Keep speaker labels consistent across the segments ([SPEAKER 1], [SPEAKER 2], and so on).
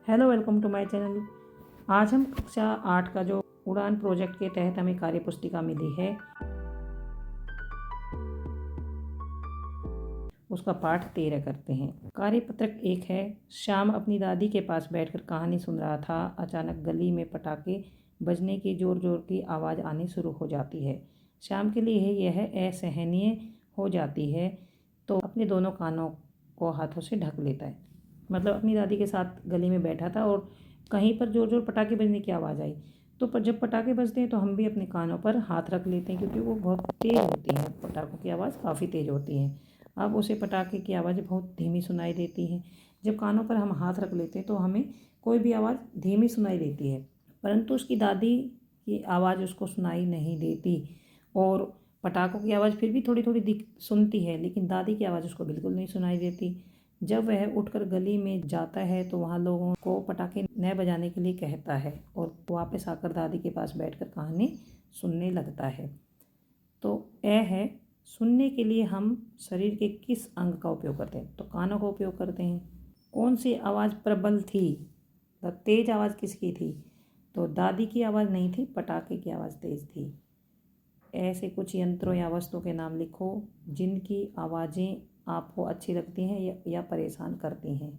[SPEAKER 1] Hello, welcome to my channel. आज हम कक्षा 8 का जो उड़ान प्रोजेक्ट के तहत हमें कार्य पुस्तिका मिली है उसका पाठ 13 करते हैं। कार्यपत्रक 1 है। श्याम अपनी दादी के पास बैठकर कहानी सुन रहा था। अचानक गली में पटाखे बजने की जोर जोर की आवाज़ आनी शुरू हो जाती है। श्याम के लिए यह असहनीय हो जाती है तो अपने दोनों कानों को हाथों से ढक लेता है। मतलब अपनी दादी के साथ गली में बैठा था और कहीं पर जोर जोर पटाखे बजने की आवाज़ आई। तो जब पटाखे बजते हैं तो हम भी अपने कानों पर हाथ रख लेते हैं, क्योंकि वो बहुत तेज़ होती है। पटाखों की आवाज़ काफ़ी तेज़ होती है। अब उसे पटाखे की आवाज़ बहुत धीमी सुनाई देती है। जब कानों पर हम हाथ रख लेते हैं तो हमें कोई भी आवाज़ धीमी सुनाई देती है, परंतु उसकी दादी की आवाज़ उसको सुनाई नहीं देती। और पटाखों की आवाज़ फिर भी थोड़ी थोड़ी सुनती है, लेकिन दादी की आवाज़ उसको बिल्कुल नहीं सुनाई देती। जब वह उठकर गली में जाता है तो वहाँ लोगों को पटाखे न बजाने के लिए कहता है और वापस आकर दादी के पास बैठकर कहानी सुनने लगता है। तो यह है, सुनने के लिए हम शरीर के किस अंग का उपयोग करते हैं? तो कानों का उपयोग करते हैं। कौन सी आवाज़ प्रबल थी? तो तेज आवाज़ किसकी थी? तो दादी की आवाज़ नहीं थी, पटाखे की आवाज़ तेज थी। ऐसे कुछ यंत्रों या वस्तुओं के नाम लिखो जिनकी आवाज़ें आपको अच्छी लगती हैं या परेशान करती हैं।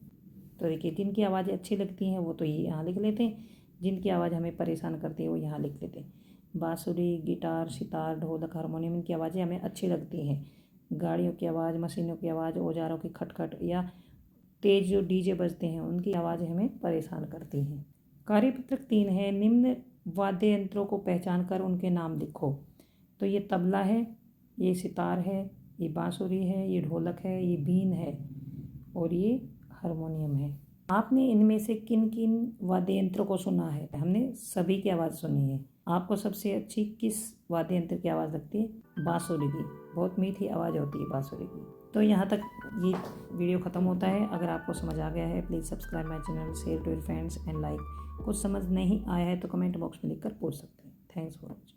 [SPEAKER 1] तो देखिए, जिनकी आवाज़ें अच्छी लगती हैं वो तो ये यहाँ लिख लेते हैं, जिनकी आवाज़ हमें परेशान करती है वो यहाँ लिख लेते हैं। बांसुरी, गिटार, सितार, ढोलक, हारमोनियम, इनकी आवाज़ें हमें अच्छी लगती हैं। गाड़ियों की आवाज़, मशीनों की आवाज़, औजारों की खटखट या तेज जो डीजे बजते हैं उनकी आवाज़ें हमें परेशान करती हैं। कार्यपत्रक 3 है। निम्न वाद्य यंत्रों को पहचान कर उनके नाम लिखो। तो ये तबला है, ये सितार है, ये बांसुरी है, ये ढोलक है, ये बीन है और ये हारमोनियम है। आपने इनमें से किन किन वाद्य यंत्रों को सुना है? हमने सभी की आवाज़ सुनी है। आपको सबसे अच्छी किस वाद्य यंत्र की आवाज़ लगती है? बांसुरी की। बहुत मीठी आवाज़ होती है बांसुरी की। तो यहाँ तक ये वीडियो ख़त्म होता है। अगर आपको समझ आ गया है please subscribe my channel, share to your friends and like. कुछ समझ नहीं आया है तो कमेंट बॉक्स में लिखकर पूछ सकते हैं। Thanks for watching.